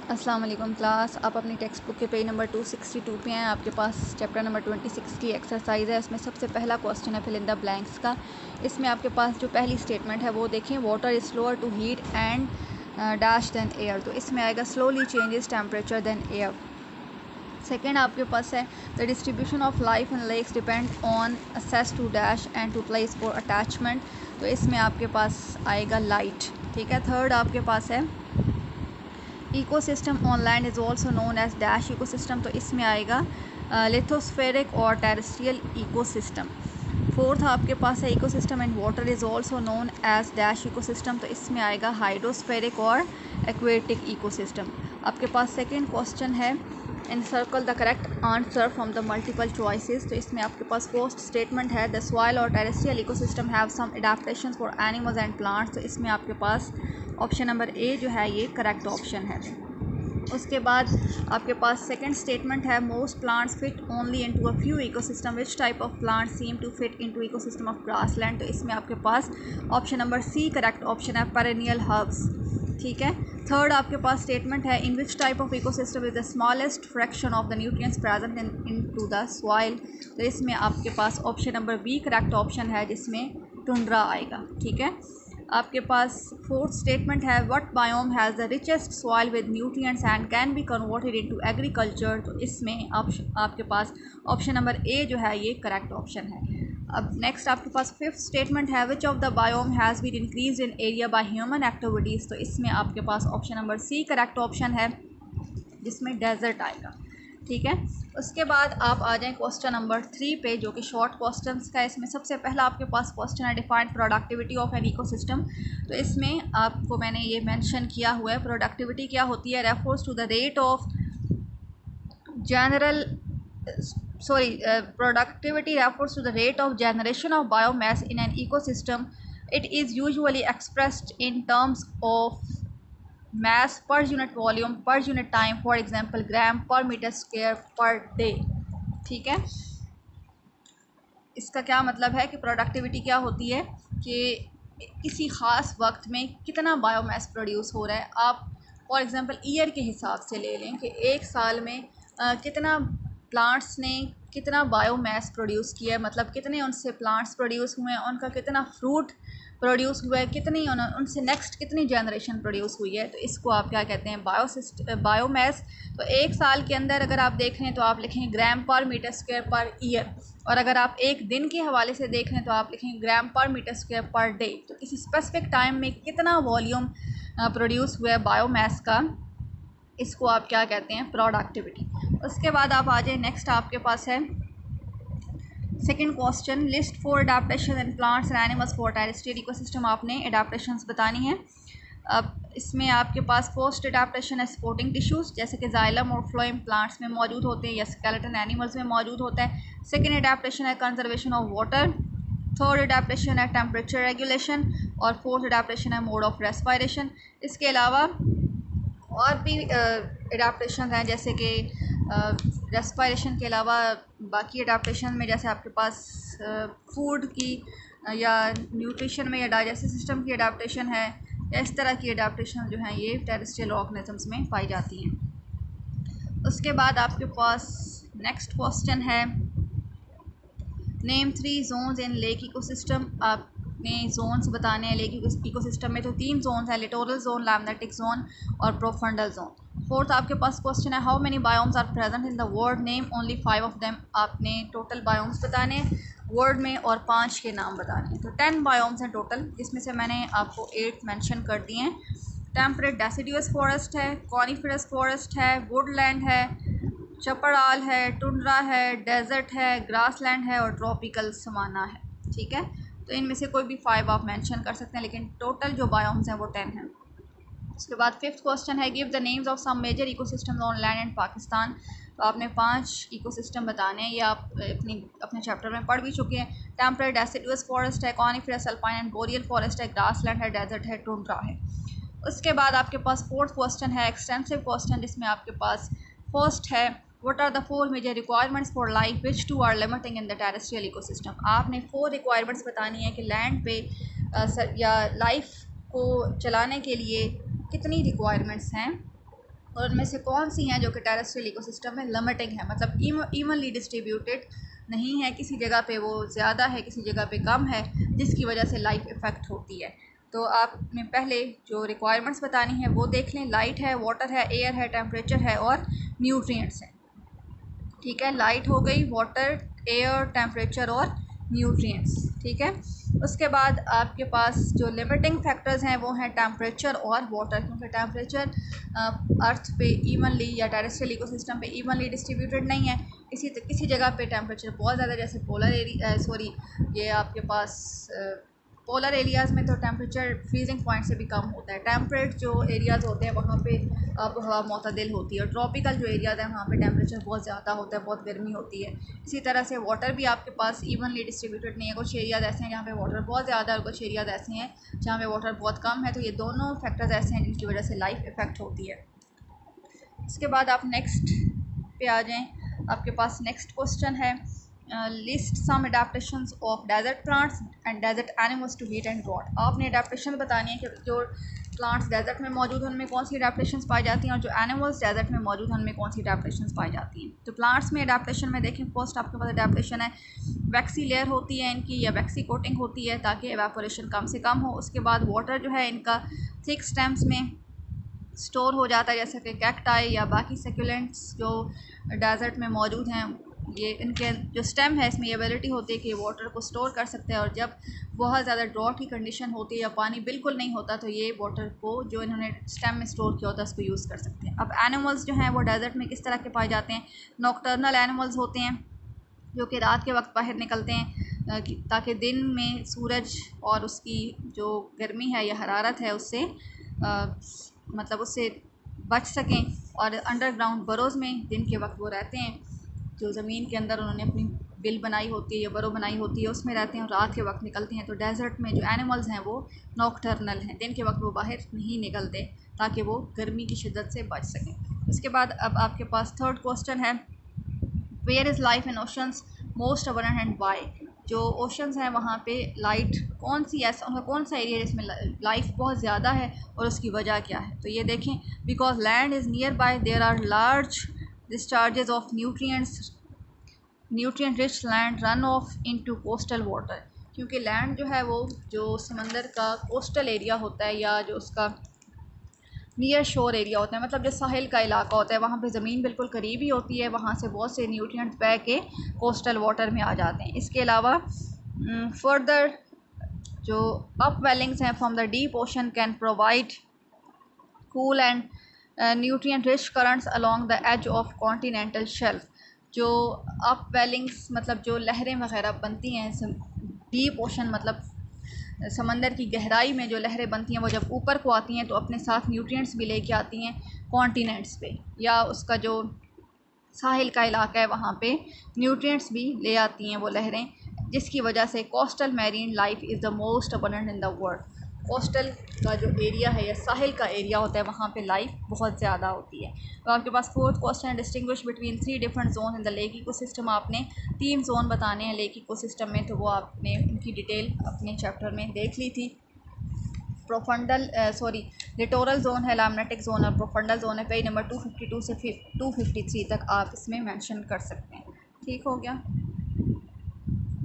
अस्सलाम वालेकुम क्लास। आप अपनी टेक्स्ट बुक के पेज नंबर 262 पे हैं। आपके पास चैप्टर नंबर 26 की एक्सरसाइज है। इसमें सबसे पहला क्वेश्चन है फिल इन द ब्लैंक्स का। इसमें आपके पास जो पहली स्टेटमेंट है वो देखें, water is slower to heat and dash than air. तो इसमें आएगा slowly changes temperature than air. Second आपके पास है the distribution of life in lakes depend on access to dash and to place for attachment. तो इसमें आपके पास आएगा लाइट। ठीक है। थर्ड आपके पास है ecosystem on land is also known as dash ecosystem. तो इसमें आएगा लिथोस्फेरिक और टेरेस्ट्रियल इकोसिस्टम। फोर्थ आपके पास है ecosystem and water is also known as dash ecosystem. तो इसमें आएगा हाइड्रोस्फेरिक और एक्वेटिक इकोसिस्टम। आपके पास सेकेंड क्वेश्चन है encircle the correct answer from the multiple choices. तो इसमें आपके पास फर्स्ट स्टेटमेंट है द सॉइल और terrestrial ecosystem have some adaptations for animals and plants. तो इसमें आपके पास ऑप्शन नंबर ए जो है ये करेक्ट ऑप्शन है। उसके बाद आपके पास सेकंड स्टेटमेंट है most plants fit only into a few ecosystem, which type of plants seem to fit into ecosystem of grassland. तो इसमें आपके पास option number C correct option है, पेरेनियल हर्ब्स। ठीक है। थर्ड आपके पास स्टेटमेंट है in which type of ecosystem is the smallest fraction of the nutrients present into the soil. तो इसमें आपके पास option number B correct option है, जिसमें टुंड्रा आएगा। ठीक है। आपके पास फोर्थ स्टेटमेंट है what biome has the richest soil with nutrients and can be converted into agriculture. तो इसमें आपके पास ऑप्शन नंबर ए जो है ये करेक्ट ऑप्शन है। अब नेक्स्ट आपके पास फिफ्थ स्टेटमेंट है which of the biome has been increase in area by human activities. तो इसमें आपके पास option number C correct option है, जिसमें डेजर्ट आएगा। ठीक है। उसके बाद आप आ जाएं क्वेश्चन नंबर 3 पे, जो कि शॉर्ट क्वेश्चंस का है। इसमें सबसे पहला आपके पास क्वेश्चन है defined productivity of an ecosystem. तो इसमें आपको मैंने ये मेंशन किया हुआ है प्रोडक्टिविटी क्या होती है, refers to the rate of general productivity refers to the rate of generation of biomass in an ecosystem. It is usually expressed in terms of mass per unit volume per unit time, for example gram per meter square per day। ठीक है। इसका क्या मतलब है कि productivity क्या होती है कि किसी ख़ास वक्त में कितना बायोमास प्रोड्यूस हो रहा है। आप फॉर एग्ज़ाम्पल ईयर के हिसाब से ले लें कि एक साल में कितना प्लांट्स ने कितना बायोमास प्रोड्यूस किया है, मतलब कितने उनसे प्लांट्स प्रोड्यूस हुए हैं, उनका कितना फ्रूट प्रोड्यूस हुआ है, कितनी उनसे नेक्स्ट कितनी जनरेशन प्रोड्यूस हुई है। तो इसको आप क्या कहते हैं, बायोमास। तो एक साल के अंदर अगर आप देखें तो आप लिखेंगे ग्राम पर मीटर स्क्वायर पर ईयर, और अगर आप एक दिन के हवाले से देख लें तो आप लिखेंगे ग्राम पर मीटर स्क्वायर पर डे। तो किसी स्पेसिफिक टाइम में कितना वॉल्यूम प्रोड्यूस हुआ है बायोमास का, इसको आप क्या कहते हैं, प्रोडक्टिविटी। उसके बाद आप आ जाए नेक्स्ट आपके पास है second question list for adaptation in plants and animals for terrestrial ecosystem. आपने अडाप्टेशंस बतानी है। अब इसमें आपके पास फर्स्ट अडाप्टेशन है सपोर्टिंग टिश्यूज़, जैसे कि जाइलम और फ्लोएम प्लांट्स में मौजूद होते हैं या स्केलेटन एनिमल्स में मौजूद होता है। सेकेंड अडाप्टेशन है conservation of water. Third adaptation है टेम्परेचर रेगुलेशन। और फोर्थ अडाप्टेशन है मोड ऑफ रेस्पायरेशन। इसके अलावा और भी अडाप्टेशन हैं, जैसे कि रेस्पायरेशन के अलावा बाकी अडाप्टेशन में जैसे आपके पास फूड की या न्यूट्रिशन में या डाइजेस्टिव सिस्टम की अडाप्टेशन है, या इस तरह की अडाप्टेशन जो हैं ये टेरेस्ट्रियल ऑर्गेनिजम्स में पाई जाती हैं। उसके बाद आपके पास नेक्स्ट क्वेश्चन है name 3 zones in lake ecosystem. आपने जोन्स बताने हैं लेक इकोसिस्टम में। तो 3 जोन्स हैं, लिटोरल जोन, लैमनेटिक जोन और प्रोफंडल जोन। फोर्थ आपके पास क्वेश्चन है how many biomes are present in the world, name only 5 of them. आपने टोटल बायोम्स बताने वर्ल्ड में और 5 के नाम बताने हैं। तो 10 बायोम्स हैं टोटल, जिसमें से मैंने आपको 8 मेंशन कर दिए हैं। टेम्परेट डेसिडुअस फॉरेस्ट है, कॉनिफरस फॉरेस्ट है, वुडलैंड है, चपड़ाल है, टुंड्रा है, डेजर्ट है, ग्रासलैंड है और ट्रॉपिकल सवाना है। ठीक है। तो इनमें से कोई भी 5 आप मेंशन कर सकते हैं, लेकिन टोटल जो बायोम्स हैं वो 10 हैं। उसके बाद फिफ्थ क्वेश्चन है give the names of some major ecosystems on land and Pakistan. तो आपने 5 इकोसिस्टम बताने हैं, ये आप अपने चैप्टर में पढ़ भी चुके हैं। टेम्परेट डेसिडुअस फॉरेस्ट है, coniferous, alpine and boreal forest है, ग्रासलैंड है, डेजर्ट है, टुंड्रा है। उसके बाद आपके पास फोर्थ क्वेश्चन है एक्सटेंसिव क्वेश्चन, जिसमें आपके पास फर्स्ट है what are the 4 major requirements for life which 2 are limiting in the terrestrial ecosystem. आपने 4 रिक्वायरमेंट्स बतानी है कि लैंड पे या लाइफ को चलाने के लिए कितनी रिक्वायरमेंट्स हैं। और उनमें से कौन सी हैं जो कि टेरेस्ट्रियल इकोसिस्टम में लिमिटिंग है, मतलब इवनली डिस्ट्रीब्यूटेड नहीं है, किसी जगह पे वो ज़्यादा है, किसी जगह पे कम है, जिसकी वजह से लाइफ इफ़ेक्ट होती है। तो आपने पहले जो रिक्वायरमेंट्स बतानी है वो देख लें। लाइट है, वाटर है, एयर है, टेम्परेचर है और न्यूट्रिएंट्स हैं। ठीक है, लाइट हो गई, वाटर, एयर, टेम्परेचर और न्यूट्रिएंट्स। ठीक है, उसके बाद आपके पास जो लिमिटिंग फैक्टर्स हैं वो हैं टेम्परेचर और वाटर, क्योंकि टेम्परेचर अर्थ पे इवनली या टेरेस्ट्रियल इकोसिस्टम पे इवनली डिस्ट्रीब्यूटेड नहीं है। किसी जगह पे टेम्परेचर बहुत ज़्यादा, जैसे ये आपके पास पोलर एरियाज़ में तो टेम्परेचर फ्रीजिंग पॉइंट से भी कम होता है। टेम्परेट जो एरियाज़ होते हैं वहाँ पे अब हवा मतदिल होती है, और ट्रॉपिकल जो एरियाज़ हैं वहाँ पे टेम्परेचर बहुत ज़्यादा होता है, बहुत गर्मी होती है। इसी तरह से वाटर भी आपके पास इवनली डिस्ट्रीब्यूटेड नहीं है, कुछ एरियाज़ ऐसे हैं जहाँ पे वाटर बहुत ज़्यादा है और कुछ एरियाज़ ऐसे हैं जहाँ पे वाटर बहुत कम है। तो ये दोनों फैक्टर्स ऐसे हैं जिनकी वजह से लाइफ इफ़ेक्ट होती है। इसके बाद आप नेक्स्ट पे आ जाएँ। आपके पास नेक्स्ट क्वेश्चन है, list some adaptations of desert plants and desert animals to heat and drought. आपने अडेप्टेशन बतानी है कि जो प्लांट्स डेजर्ट में मौजूद हैं उनमें कौन सी अडेप्टेशंस पाई जाती हैं, और जो एनिमल्स डेजर्ट में मौजूद हैं उनमें कौन सी अडेप्टेशंस पाई जाती हैं। तो प्लांट्स में अडेप्टेशन में देखें, फर्स्ट आपके पास अडेप्टेशन है, वैक्सी लेयर होती है इनकी या वैक्सी कोटिंग होती है ताकि एवापोरेशन कम से कम हो। उसके बाद वाटर जो है इनका थिक स्टेम्स में स्टोर हो जाता है, जैसे कि कैक्टाई या बाकी सेक्युलेंट्स जो डेजर्ट में मौजूद हैं, ये इनके जो स्टेम है इसमें ये एबिलिटी होती है कि वाटर को स्टोर कर सकते हैं, और जब बहुत ज़्यादा ड्रॉट की कंडीशन होती है या पानी बिल्कुल नहीं होता तो ये वाटर को जो इन्होंने स्टेम में स्टोर किया होता है उसको यूज़ कर सकते हैं। अब एनिमल्स जो हैं वो डेजर्ट में किस तरह के पाए जाते हैं, नॉकटर्नल एनिमल्स होते हैं जो कि रात के वक्त बाहर निकलते हैं ताकि दिन में सूरज और उसकी जो गर्मी है या हरारत है उससे मतलब उससे बच सकें, और अंडरग्राउंड बरोज़ में दिन के वक्त वो रहते हैं, जो ज़मीन के अंदर उन्होंने अपनी बिल बनाई होती है या बरो बनाई होती है उसमें रहते हैं, और रात के वक्त निकलते हैं। तो डेजर्ट में जो एनिमल्स हैं वो नॉकटर्नल हैं, दिन के वक्त वो बाहर नहीं निकलते ताकि वो गर्मी की शिद्दत से बच सकें। उसके बाद अब आपके पास थर्ड क्वेश्चन है, where is life in oceans most abundant and why. जो ओशंस हैं वहाँ पे लाइट कौन सी ऐसा उनका कौन सा एरिया जिसमें लाइफ बहुत ज़्यादा है और उसकी वजह क्या है। तो ये देखें, because land is near by there are large discharges of nutrient rich land run off into coastal water। क्योंकि लैंड जो है वो जो समंदर का कोस्टल एरिया होता है या जो उसका नियर शोर एरिया होता है, मतलब जो साहिल का इलाका होता है, वहाँ पे ज़मीन बिल्कुल करीब ही होती है, वहाँ से बहुत से न्यूट्रिएंट्स बह के कोस्टल वाटर में आ जाते हैं। इसके अलावा फर्दर जो अप वेलिंग्स हैं from the deep ocean can provide cool and nutrient rich currents along the edge of continental shelf. जो अप वेलिंग्स मतलब जो लहरें वगैरह बनती हैं डीप ओशन मतलब समंदर की गहराई में जो लहरें बनती हैं वो जब ऊपर को आती हैं तो अपने साथ न्यूट्रिएंट्स भी लेके आती हैं कॉन्टीनेंट्स पे, या उसका जो साहिल का इलाका है वहाँ पे न्यूट्रिएंट्स भी ले आती हैं वो लहरें, जिसकी वजह से coastal marine life is the most abundant in the world. Coastal का जो एरिया है या साहिल का एरिया होता है वहाँ पे लाइफ बहुत ज़्यादा होती है। तो आपके पास फोर्थ क्वेश्चन है, distinguish between 3 different zone in the lake ecosystem. आपने 3 जोन बताने हैं लेक इकोसिस्टम में, तो वो आपने उनकी डिटेल अपने चैप्टर में देख ली थी। लिटोरल जोन है, लैमनेटिक जोन और प्रोफंडल जोन है। पेज नंबर 252 से 253 तक आप इसमें मेंशन कर सकते हैं। ठीक हो गया।